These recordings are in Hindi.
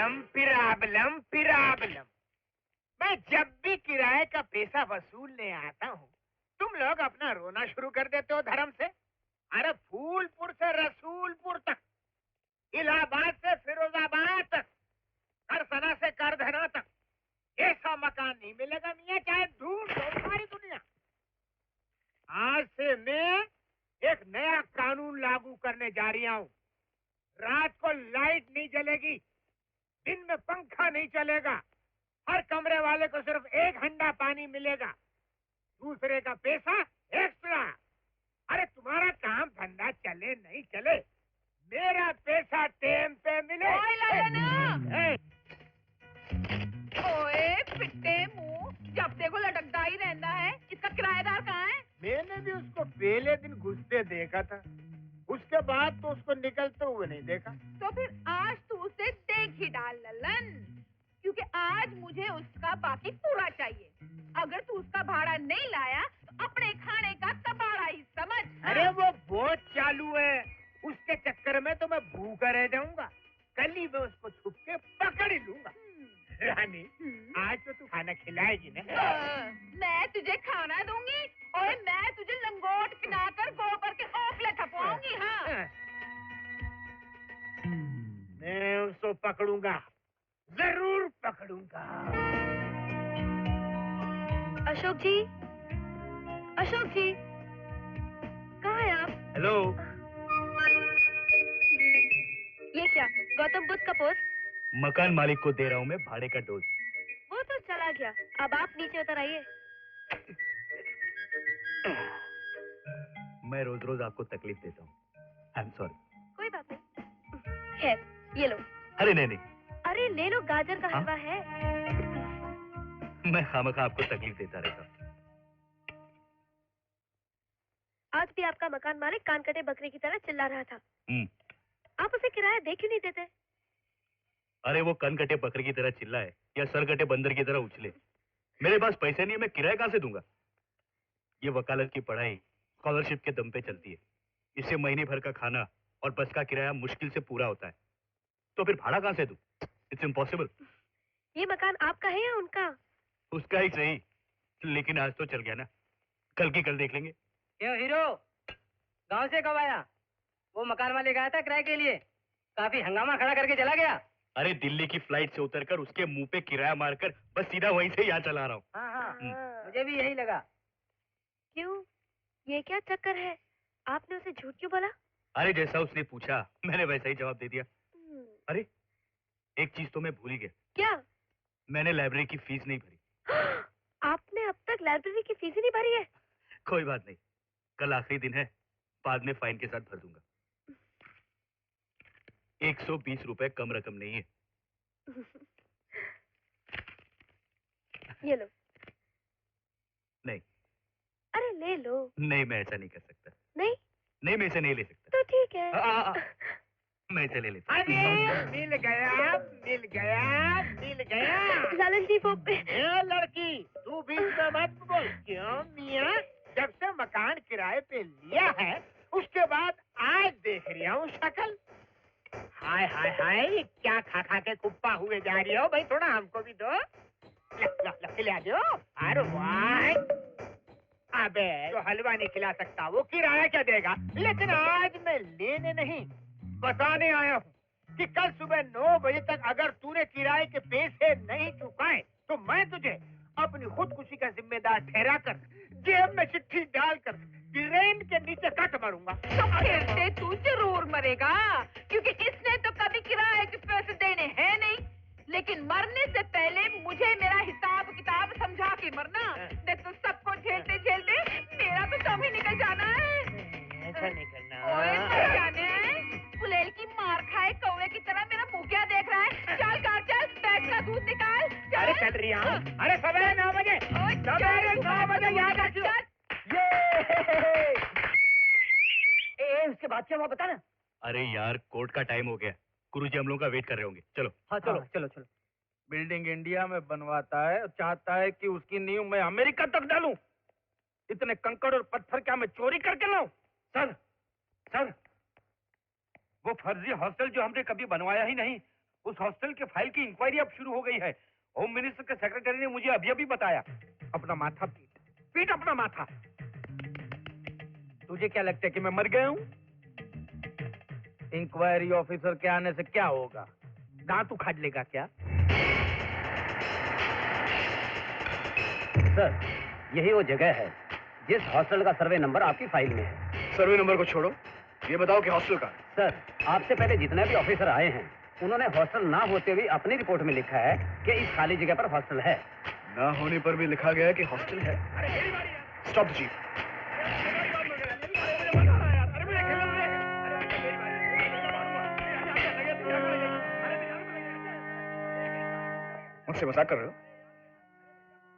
पिराबलम पिराबलम। मैं जब भी किराए का पैसा वसूलने आता हूँ, तुम लोग अपना रोना शुरू कर देते हो धर्म से। अरे फूलपुर से रसूलपुर तक, इलाहाबाद से फिरोजाबाद तक, करसना से करधना तक ऐसा मकान नहीं मिलेगा मियाँ, चाहे ढूंढ लो सारी दुनिया। आज से मैं एक नया कानून लागू करने जा रही हूँ। रात को लाइट नहीं जलेगी, दिन में पंखा नहीं चलेगा, हर कमरे वाले को सिर्फ 1 हंडा पानी मिलेगा, दूसरे का पैसा एक्स्ट्रा। अरे तुम्हारा काम धंधा चले नहीं चले, मेरा पैसा टाइम पे मिले। ओए पिट्टे मुंह, जब देखो लटकता ही रहता है। इसका किराएदार कहाँ है? मैंने भी उसको पहले दिन घुसते देखा था, उसके बाद तो उसको निकलते हुए नहीं देखा। तो फिर आज तू उसे देख ही डाल ललन, क्योंकि आज मुझे उसका बाकी पूरा चाहिए। अगर तू उसका भाड़ा नहीं लाया तो अपने खाने का कबाड़ा ही समझ। अरे वो बहुत चालू है, उसके चक्कर में तो मैं भूखा रह जाऊंगा। कल ही मैं उसको छुप के पकड़ ही लूंगा। रानी, आज तो तू खाना खिलाएगी ना? मैं तुझे खाना दूंगी और मैं तुझे लंगोट पिनाकर गोबर के ओखले थपवाऊंगी। हाँ, मैं उसको पकड़ूंगा, जरूर पकड़ूंगा। अशोक जी, अशोक जी, कहाँ हैं आप? हेलो। ये क्या, गौतम बुद्ध का पोस्ट? मकान मालिक को दे रहा हूँ मैं भाड़े का डोज। वो तो चला गया, अब आप नीचे उतर आइए। मैं रोज रोज आपको तकलीफ देता हूँ, आई एम सॉरी। कोई बात नहीं, खैर ये लो। अरे नहीं नहीं, अरे ले लो, गाजर का हलवा है। मैं खामखा आपको तकलीफ देता रहता हूँ। आज भी आपका मकान मालिक कान कटे बकरे की तरह चिल्ला रहा था। आप उसे किराया दे क्यों नहीं देते? अरे वो कन कटे बकरे की तरह चिल्लाए या सर कटे बंदर की तरह उछले, मेरे पास पैसे नहीं है, मैं किराया कहाँ से दूंगा? ये वकालत की पढ़ाई स्कॉलरशिप के दम पे चलती है, इससे महीने भर का खाना और बस का किराया मुश्किल से पूरा होता है, तो फिर भाड़ा कहाँ से दूं? It's impossible. ये मकान आपका है या उनका? उसका ही सही, लेकिन आज तो चल गया ना, कल की कल देख लेंगे। क्यों हीरो, गांव से कब आया? वो मकान मालिक आया था किराए के लिए, काफी हंगामा खड़ा करके चला गया। अरे दिल्ली की फ्लाइट से उतरकर उसके मुंह पे किराया मारकर बस सीधा वहीं से यहाँ चला रहा हूँ। हाँ, मुझे भी यही लगा। क्यों, ये क्या चक्कर है? आपने उसे झूठ क्यों बोला? अरे जैसा उसने पूछा मैंने वैसा ही जवाब दे दिया। अरे एक चीज तो मैं भूल ही गया। क्या? मैंने लाइब्रेरी की फीस नहीं भरी। आपने अब तक लाइब्रेरी की फीस ही नहीं भरी है? कोई बात नहीं, कल आखिरी दिन है, बाद में फाइन के साथ भर दूंगा। 120 रुपए कम रकम नहीं है। ये लो। नहीं। अरे ले लो। नहीं, मैं ऐसा नहीं कर सकता। नहीं? नहीं, मैं इसे नहीं ले सकता। तो ठीक है। मैं इसे ले लेता। अरे मिल गया, मिल गया, मिल गया। लालन जी वो लड़की, तू बीच में मत बोल। क्यों मियाँ, जब से मकान किराए पे लिया है उसके बाद आज देख रही हूँ शक्ल। हाय हाय हाय, क्या खा खा के कुप्पा हुए जा रही हो भाई, थोड़ा हमको भी दो। खिला दो। अरे वाह, अबे तो हलवा नहीं खिला सकता, वो किराया क्या देगा? लेकिन आज मैं लेने नहीं, बताने आया हूँ कि कल सुबह 9 बजे तक अगर तूने किराए के पैसे नहीं चुकाए तो मैं तुझे अपनी खुदकुशी का जिम्मेदार ठहरा कर जेब में चिट्ठी डालकर ट्रेन के नीचे कट मारूंगा। तो फिर से तू जरूर मरेगा, क्योंकि इसने तो कभी किराए के पैसे देने हैं नहीं, लेकिन मरने से पहले मुझे मेरा हिसाब किताब समझा के मरना, नहीं तो सबको झेलते झेलते मेरा तो दम ही निकल जाना है। ऐसा नहीं करना। ओए मर जाने, फुलेल की मार खाए कौवे की तरह मेरा मुंह क्या देख रहा है? चल कार चल, बैग का दूध निकाल। अरे चल रही हूँ। अरे सवेरे 9 बजे, सवेरे 9 बजे याद रखियो। उसके बाद क्या हुआ बता ना। अरे यार कोर्ट का टाइम हो गया, गुरुजी हम लोगों का वेट कर रहे होंगे, चलो। हाँ चलो चलो चलो। बिल्डिंग इंडिया में बनवाता है और चाहता है कि उसकी नींव मैं अमेरिका तक डालूं। इतने कंकड़ और पत्थर क्या मैं चोरी करके लाऊं? सर, सर, वो फर्जी हॉस्टल जो हमने कभी बनवाया ही नहीं, उस हॉस्टल के फाइल की इंक्वायरी अब शुरू हो गई है। होम मिनिस्टर के सेक्रेटरी ने मुझे अभी अभी बताया। अपना माथा पीट, पीट अपना माथा। तुझे क्या लगता है कि मैं मर गया हूं? इंक्वायरी ऑफिसर के आने से क्या होगा? दांत उखाड़ लेगा क्या? सर, यही वो जगह है जिस हॉस्टल का सर्वे नंबर आपकी फाइल में है। सर्वे नंबर को छोड़ो, ये बताओ कि हॉस्टल का। सर, आपसे पहले जितने भी ऑफिसर आए हैं उन्होंने हॉस्टल ना होते हुए अपनी रिपोर्ट में लिखा है कि इस खाली जगह पर हॉस्टल है। ना होने पर भी लिखा गया है कि हॉस्टल है। Stop the jeep. मुझसे मजाक कर रहे हो?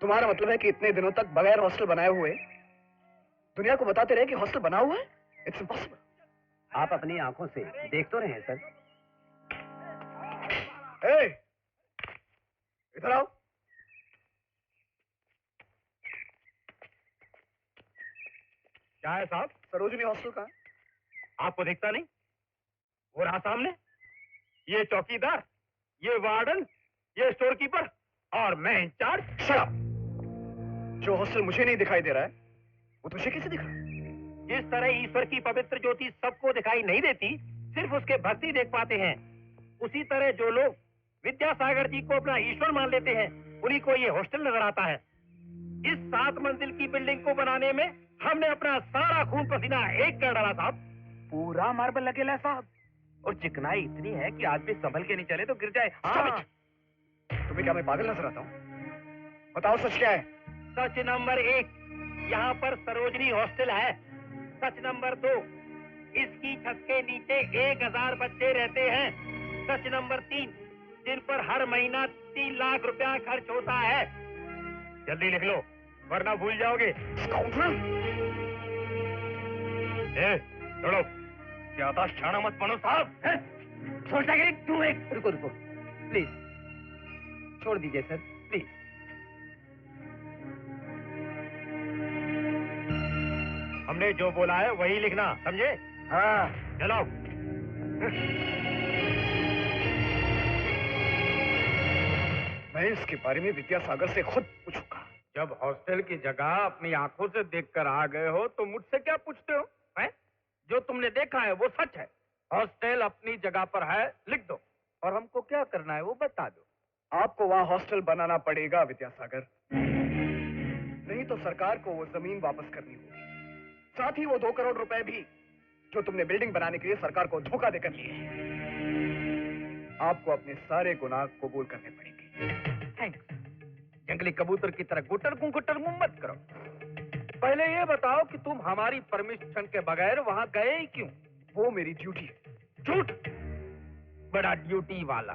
तुम्हारा मतलब है कि इतने दिनों तक बगैर हॉस्टल बनाए हुए दुनिया को बताते रहे कि हॉस्टल बना हुआ है? It's impossible. आप अपनी आंखों से देख तो रहे हैं सर। ए, इधर आओ। क्या है साहब? सरोजनी हॉस्टल कहाँ है? आपको दिखता नहीं? वो रहा सामने। ये चौकीदार, ये वार्डन, ये स्टोर कीपर और मैं इंचार्ज। Shut up. जो हॉस्टल मुझे नहीं दिखाई दे रहा है वो तुझे कैसे दिख रहा है? जिस तरह ईश्वर की पवित्र ज्योति सबको दिखाई नहीं देती, सिर्फ उसके भक्ति देख पाते हैं, उसी तरह जो लोग विद्यासागर जी को अपना ईश्वर मान लेते हैं, उन्हीं को ये हॉस्टल नजर आता है। इस 7 मंजिल की बिल्डिंग को बनाने में हमने अपना सारा खून पसीना एक कर डाला साहब। पूरा मार्बल लगेला साहब, और चिकनाई इतनी है कि आदमी संभल के नहीं चले तो गिर जाए। हाँ। तुम्हें क्या मैं पागल नजर आता हूँ? बताओ सच क्या है? सच नंबर 1, यहाँ पर सरोजनी हॉस्टल है। सच नंबर 2, इसकी छत के नीचे 1000 बच्चे रहते हैं। सच नंबर 3, जिन पर हर महीना 3 लाख रुपया खर्च होता है। जल्दी लिख लो वरना भूल जाओगे। छोड़ो, ज्यादा शाना मत बनो साहब। सोचता कि तू एक। रुको रुको प्लीज, छोड़ दीजिए सर प्लीज। हमने जो बोला है वही लिखना, समझे? हाँ। चलो। मैं इसके बारे में विद्यासागर से खुद पूछूंगा। जब हॉस्टल की जगह अपनी आंखों से देखकर आ गए हो तो मुझसे क्या पूछते हो? हैं? जो तुमने देखा है वो सच है। हॉस्टल अपनी जगह पर है, लिख दो, और हमको क्या करना है वो बता दो। आपको वहाँ हॉस्टल बनाना पड़ेगा विद्यासागर, नहीं तो सरकार को वो जमीन वापस करनी होगी, साथ ही वो 2 करोड़ रुपए भी जो तुमने बिल्डिंग बनाने के लिए सरकार को धोखा देकर लिए। आपको अपने सारे गुनाह कबूल करने पड़ेंगे। थैंक्स। जंगली कबूतर की तरह गुटर गुं मत करो। पहले ये बताओ कि तुम हमारी परमिशन के बगैर वहां गए ही क्यों? वो मेरी ड्यूटी है। झूठ, बड़ा ड्यूटी वाला।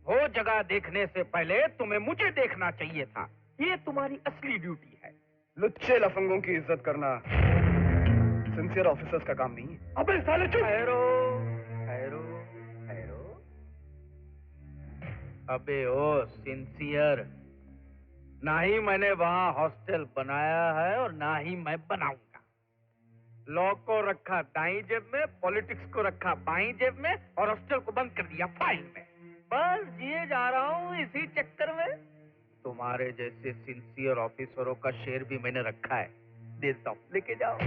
वो जगह देखने से पहले तुम्हें मुझे देखना चाहिए था। ये तुम्हारी असली ड्यूटी है। लुच्चे लफंगों की इज्जत करना सिंसियर ऑफिसर्स का काम नहीं है। अबे साले चुप। ठहरो ठहरो ठहरो। अबे ओ सिंसियर, ना ही मैंने वहां हॉस्टल बनाया है और ना ही मैं बनाऊंगा। लॉ को रखा दाईं जेब में, पॉलिटिक्स को रखा बाईं जेब में, और हॉस्टल को बंद कर दिया फाइल में। बस जिए जा रहा हूँ इसी चक्कर में। तुम्हारे जैसे सिंसियर ऑफिसरों का शेयर भी मैंने रखा है, देता हूँ, लेके जाओ।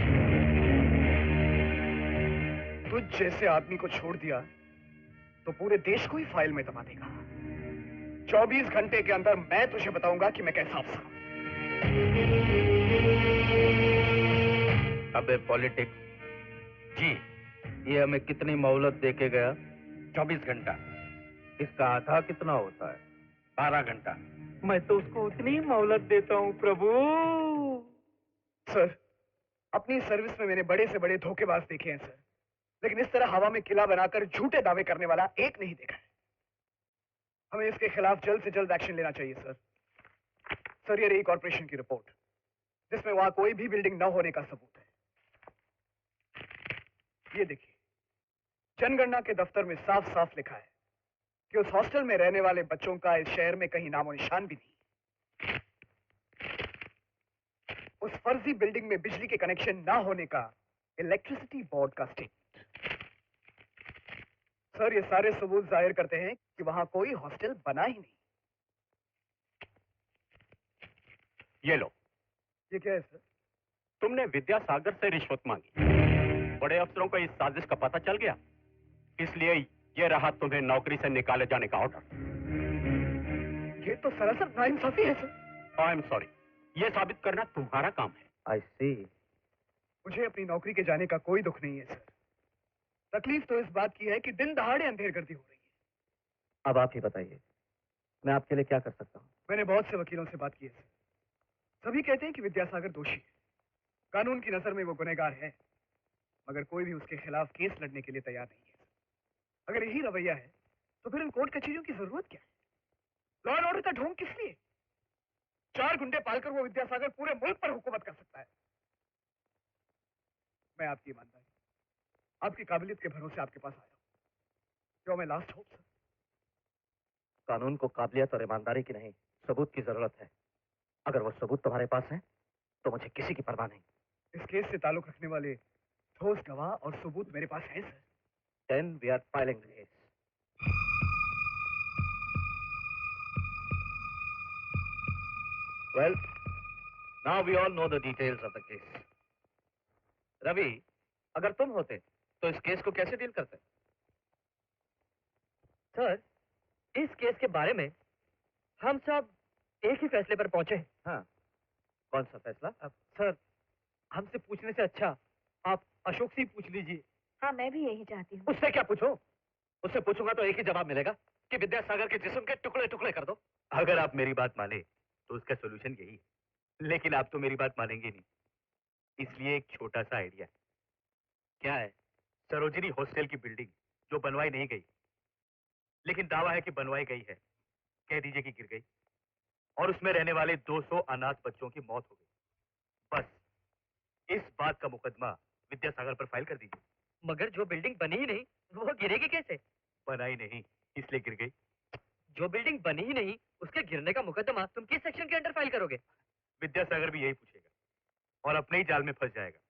तुझ जैसे आदमी को छोड़ दिया तो पूरे देश को ही फाइल में दबा देगा। 24 घंटे के अंदर मैं तुझे बताऊंगा कि मैं कैसा अफसर हूं। अबे पॉलिटिक्स जी, ये हमें कितनी मोहलत दे के गया? 24 घंटा। इसका आधा कितना होता है? 12 घंटा। मैं तो उसको उतनी ही मोहलत देता हूँ प्रभु। सर, अपनी सर्विस में मैंने बड़े से बड़े धोखेबाज देखे हैं सर, लेकिन इस तरह हवा में किला बनाकर झूठे दावे करने वाला एक नहीं देखा है। हमें इसके खिलाफ जल्द से जल्द एक्शन लेना चाहिए सर। सर, ये रही कॉर्पोरेशन की रिपोर्ट जिसमें वहां कोई भी बिल्डिंग न होने का सबूत है। ये देखिए, जनगणना के दफ्तर में साफ साफ लिखा है कि उस हॉस्टल में रहने वाले बच्चों का इस शहर में कहीं नामो निशान भी नहीं। उस फर्जी बिल्डिंग में बिजली के कनेक्शन ना होने का इलेक्ट्रिसिटी बोर्ड का स्टेटमेंट। सर, ये सारे सबूत जाहिर करते हैं कि वहां कोई हॉस्टल बना ही नहीं। ये लो, ये क्या है सर? तुमने विद्यासागर से रिश्वत मांगी। बड़े अफसरों को इस साजिश का पता चल गया, इसलिए ये रहा तुम्हें नौकरी से निकाले जाने का ऑर्डर। ये तो सरासर नाइंसाफी है सर। आई एम सॉरी, ये साबित करना तुम्हारा काम है। आई सी। मुझे अपनी नौकरी के जाने का कोई दुख नहीं है सर। तकलीफ तो इस बात की है कि दिन दहाड़े अंधेरगर्दी हो रही है। अब आप ही बताइए, मैं आपके लिए क्या कर सकता हूँ? मैंने बहुत से वकीलों से बात की है सर। सभी कहते हैं कि विद्यासागर दोषी है, कानून की नजर में वो गुनहगार है, मगर कोई भी उसके खिलाफ केस लड़ने के लिए तैयार नहीं है। अगर यही रवैया है तो फिर इन कोर्ट कचहरियों की जरूरत क्या है? लॉ एंड ऑर्डर का ढोंग किस लिए? 4 गुंडे पालकर वो विद्यासागर पूरे मुल्क पर हुकूमत कर सकता है। मैं आपकी ईमानदारी, आपकी काबिलियत के भरोसे आपके पास आया हूं। जो मैं लास्ट होप सर। कानून को काबिलियत और ईमानदारी की नहीं, सबूत की जरूरत है। अगर वो सबूत तुम्हारे पास है तो मुझे किसी की परवाह नहीं। इस केस से ताल्लुक रखने वाले ठोस गवाह और सबूत मेरे पास हैं sir. Then we are filing the case. Well, now we all know the details of the case. Ravi, अगर तुम होते तो इस केस को कैसे डील करते? सर, इस केस के बारे में हम सब एक ही फैसले पर पहुंचे हैं। हाँ, कौन सा फैसला? सर, हमसे पूछने से अच्छा आप अशोक से ही पूछ लीजिए। हाँ, मैं भी यही चाहती हूँ। उससे क्या पूछो? उससे पूछूंगा तो एक ही जवाब मिलेगा कि विद्यासागर के जिस्म के टुकड़े टुकड़े कर दो। अगर आप मेरी बात माने तो उसका सोल्यूशन यही है, लेकिन आप तो मेरी बात मानेंगे नहीं, इसलिए एक छोटा सा आइडिया। क्या है? सरोजिनी हॉस्टल की बिल्डिंग जो बनवाई नहीं गई, लेकिन दावा है कि बनवाई गई है, कह दीजिए कि गिर गई, और उसमें रहने वाले 200 अनाथ बच्चों की मौत हो गई। बस इस बात का मुकदमा विद्यासागर पर फाइल कर दीजिए। मगर जो बिल्डिंग बनी ही नहीं वो गिरेगी कैसे? बनाई नहीं इसलिए गिर गई। जो बिल्डिंग बनी ही नहीं उसके गिरने का मुकदमा तुम किस सेक्शन के अंडर फाइल करोगे? विद्यासागर भी यही पूछेगा और अपने ही जाल में फंस जाएगा।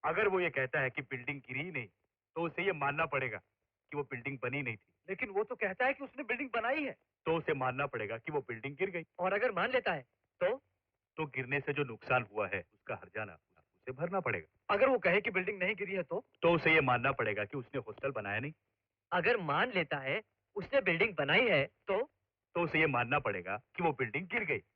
अगर वो ये कहता है कि बिल्डिंग गिरी ही नहीं तो उसे ये मानना पड़ेगा कि वो बिल्डिंग बनी नहीं थी। लेकिन वो तो कहता है कि उसने बिल्डिंग बनाई है। तो उसे मानना पड़ेगा कि वो बिल्डिंग गिर गई। और अगर मान लेता है तो गिरने से जो नुकसान हुआ है उसका हर्जाना उसे भरना पड़ेगा। अगर वो कहे कि बिल्डिंग नहीं गिरी है तो उसे ये मानना पड़ेगा कि उसने हॉस्टल बनाया नहीं। अगर मान लेता है उसने बिल्डिंग बनाई है तो उसे ये मानना पड़ेगा कि वो बिल्डिंग गिर गई।